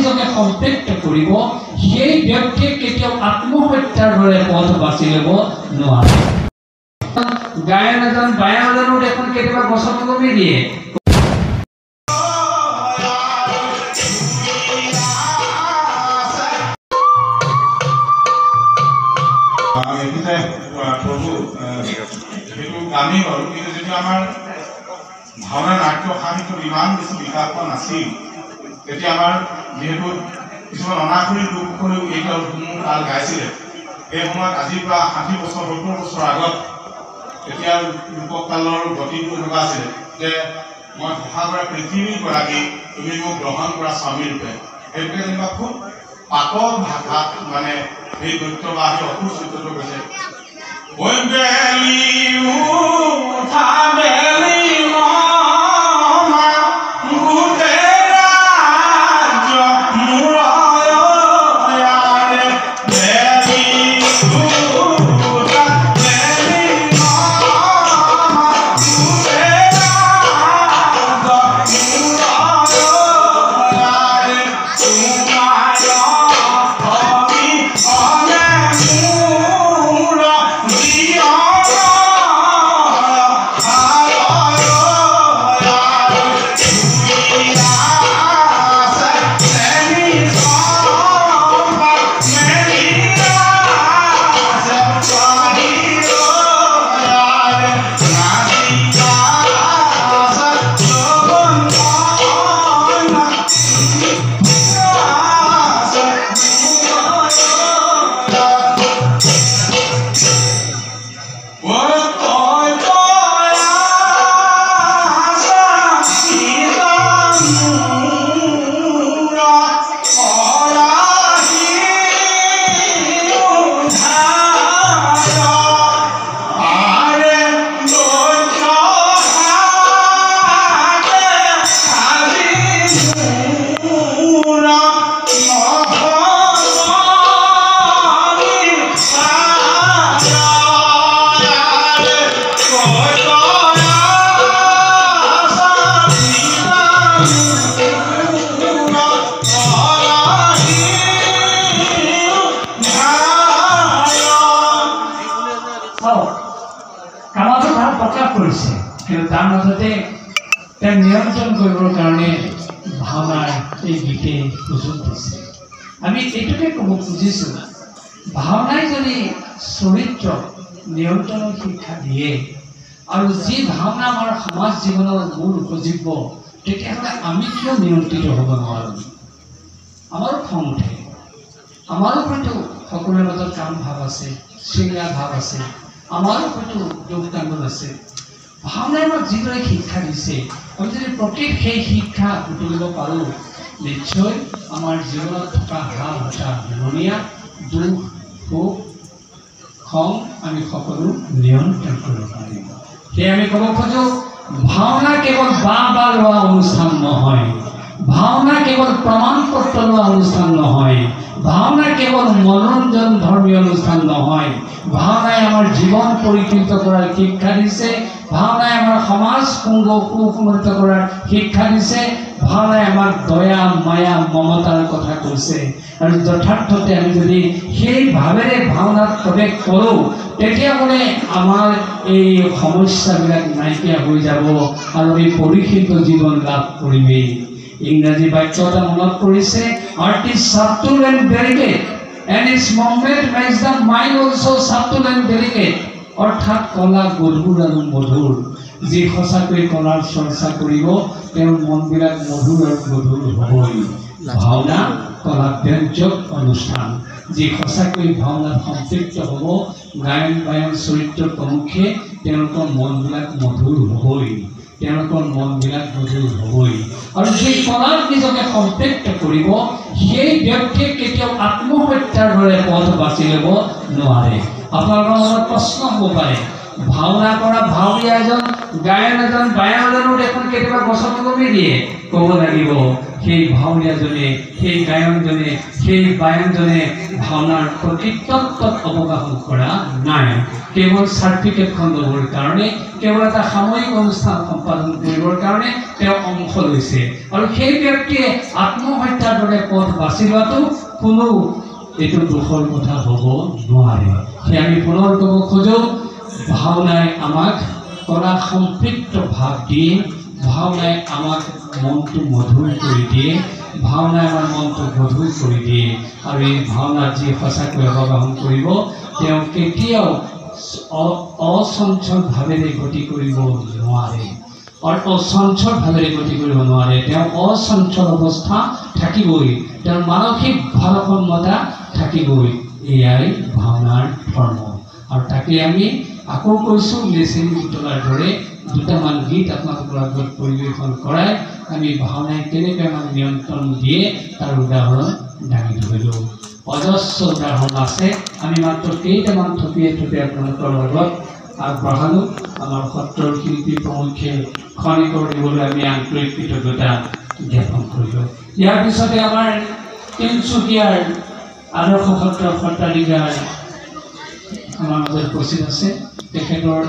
নিজকে সম্পৃক্ত কৰিব সেই ব্যক্তিয়ে কেতিয়াও আত্মহত্যাৰ দৰে পথ বাছি ল'ব নোৱাৰে গায়ন এজন বায়ন এজনো দেখোন কেতিয়াবা গছত কমি দিয়ে আমি বাৰু কিন্তু যদি আমাৰ ভাওনা নাট্য সাহিত্য ইমান বেছি বিকাশ হোৱা নাছিল তেতিয়া আমাৰ যিহেতু কিছুমান অনাখৰি লোকসকলেও এই কাল গাইছিলে এই সময়ত আজিৰ পৰা 60 বছৰ 70 বছৰ আগত তেতিয়া লোককালৰ গতিটো এনেকুৱা আছিলে যে মই সহায় কৰা পৃথিৱীৰ গৰাকী তুমি মোক গ্ৰহণ কৰা স্বামী ৰূপে সেইটোকে যেনিবা খুব পাতল ভাষাত মানে সেই দৈত্য বা সেই অসুৰ চৰিত্ৰটো কৈছে নিয়ন্ত্ৰণ কৰিবৰ কাৰণে ভাওনাৰ এই গীতে সুযোগ দিছে আমি এইটোকে ক'ব খুজিছোঁ ভাওনাই যদি চৰিত্ৰ নিয়ন্ত্ৰণৰ শিক্ষা দিয়ে আৰু যি ভাওনা আমাৰ সমাজ জীৱনৰ মূল উপজীব্য তেতিয়াহ'লে আমি কিয় নিয়ন্ত্ৰিত হ'ব নোৱাৰোঁ আমাৰো খং উঠে আমাৰো হয়তো সকলোৰে মাজত কাম ভাৱ আছে শৃংখলা ভাৱ আছে আমাৰো হয়তো দুখ কান্দোন আছে ভাওনাই আমাক যিদৰে শিক্ষা দিছে আমি যদি প্ৰকৃত সেই শিক্ষা বুটলিব পাৰোঁ নিশ্চয় আমাৰ জীৱনত থকা হাল হতা মনীয়া দুখ সুখ খং আমি সকলো নিয়ন্ত্ৰণ কৰিব পাৰিম সেয়ে আমি ক'ব খোজোঁ ভাওনা কেৱল বা লোৱা অনুষ্ঠান নহয় ভাওনা কেৱল প্ৰমাণ পত্ৰ লোৱা অনুষ্ঠান নহয় ভাওনা কেৱল মনোৰঞ্জন ধৰ্মীয় অনুষ্ঠান নহয় ভাওনাই আমাৰ জীৱন পৰিকল্পিত কৰাৰ শিক্ষা দিছে ভাওনাই আমাৰ সমাজ সুসংগঠিত কৰাৰ শিক্ষা দিছে ভাওনাই আমাক দয়া মায়া মমতাৰ কথা কৈছে আৰু যথাৰ্থতে আমি যদি সেই ভাৱেৰে ভাওনাত প্ৰৱেশ কৰোঁ তেতিয়াহ'লে আমাৰ এই সমস্যাবিলাক নাইকিয়া হৈ যাব আৰু আমি পৰিশীলিত জীৱন লাভ কৰিমেই ইংৰাজী বাক্য এটা মনত পৰিছে art is subtle and delicate and its movement makes the mind also subtle and delicate অৰ্থাৎ কলা গধুৰ আৰু মধুৰ যি সঁচাকৈ কলাৰ চৰ্চা কৰিব তেওঁৰ মনবিলাক মধুৰ আৰু গধুৰ হ'বই ভাওনা কলা ব্যঞ্জক অনুষ্ঠান যি সঁচাকৈ ভাওনাত সম্পৃক্ত হ'ব গায়ন বায়ন চৰিত্ৰ প্ৰমুখে তেওঁলোকৰ মনবিলাক মধুৰ হ'বই তেওঁলোকৰ মনবিলাক মধুৰ হ'বই আৰু যি কলাত নিজকে সম্পৃক্ত কৰিব সেই ব্যক্তিয়ে কেতিয়াও আত্মহত্যাৰ দৰে পথ বাছি ল'ব নোৱাৰে আপোনালোকৰ মনত প্ৰশ্ন হ'ব পাৰে ভাওনা কৰা ভাৱৰীয়া এজন গায়ন এজন বায়ন এজনো দেখোন কেতিয়াবা গছত কমি দিয়ে ক'ব লাগিব সেই ভাৱৰীয়াজনে সেই গায়নজনে সেই বায়নজনে ভাওনাৰ প্ৰকৃতত্বত অৱগাহন কৰা নাই কেৱল চাৰ্টিফিকেটখন ল'বৰ কাৰণে কেৱল এটা সাময়িক অনুষ্ঠান সম্পাদন কৰিবৰ কাৰণে তেওঁ অংশ লৈছে আৰু সেই ব্যক্তিয়ে আত্মহত্যাৰ দৰে পথ বাছি লোৱাটো কোনো এইটো দুখৰ কথা হ'ব নোৱাৰে। সেই আমি পুনৰ ক'ব খোজোঁ, ভাওনাই আমাক কলা সম্পৃক্ত ভাৱ দিয়ে, ভাওনাই আমাক মনটো মধুৰ কৰি দিয়ে, ভাওনাই আমাৰ মনটো গধুৰ কৰি দিয়ে। আৰু এই ভাওনাত যি সঁচাকৈ অৱগাহন কৰিব, তেওঁ কেতিয়াও অচঞ্চল ভাৱেৰে গতি কৰিব নোৱাৰে, অচঞ্চল ভাৱেৰে গতি কৰিব নোৱাৰে। তেওঁ অচঞ্চল অৱস্থা থাকিবই, তেওঁৰ মানসিক ভাৰসাম্যতা থাকিবই। এয়াই ভাওনাৰ ধৰ্ম। আৰু তাকে আমি আকৌ কৈছোঁ, মেচিন পুতলাৰ দৰে দুটামান গীত আপোনালোকৰ আগত পৰিৱেশন কৰাই আমি ভাওনাই কেনেকৈ আমাক নিয়ন্ত্ৰণ দিয়ে তাৰ উদাহৰণ দাঙি ধৰিলোঁ। অজস্ৰ উদাহৰণ আছে, আমি মাত্ৰ কেইটামান থপিয়াই থপিয়াই আপোনালোকৰ লগত আগবঢ়ালোঁ। আমাৰ সত্ৰৰ শিল্পী প্ৰমুখে খনিকৰ দিবলৈ আমি আন্তৰিক কৃতজ্ঞতা জ্ঞাপন কৰিলোঁ। ইয়াৰ পিছতে আমাৰ তিনিচুকীয়াৰ আদৰ্শ সত্ৰৰ সত্ৰাধিকাৰ আমাৰ মাজত উপস্থিত আছে। তেখেতৰ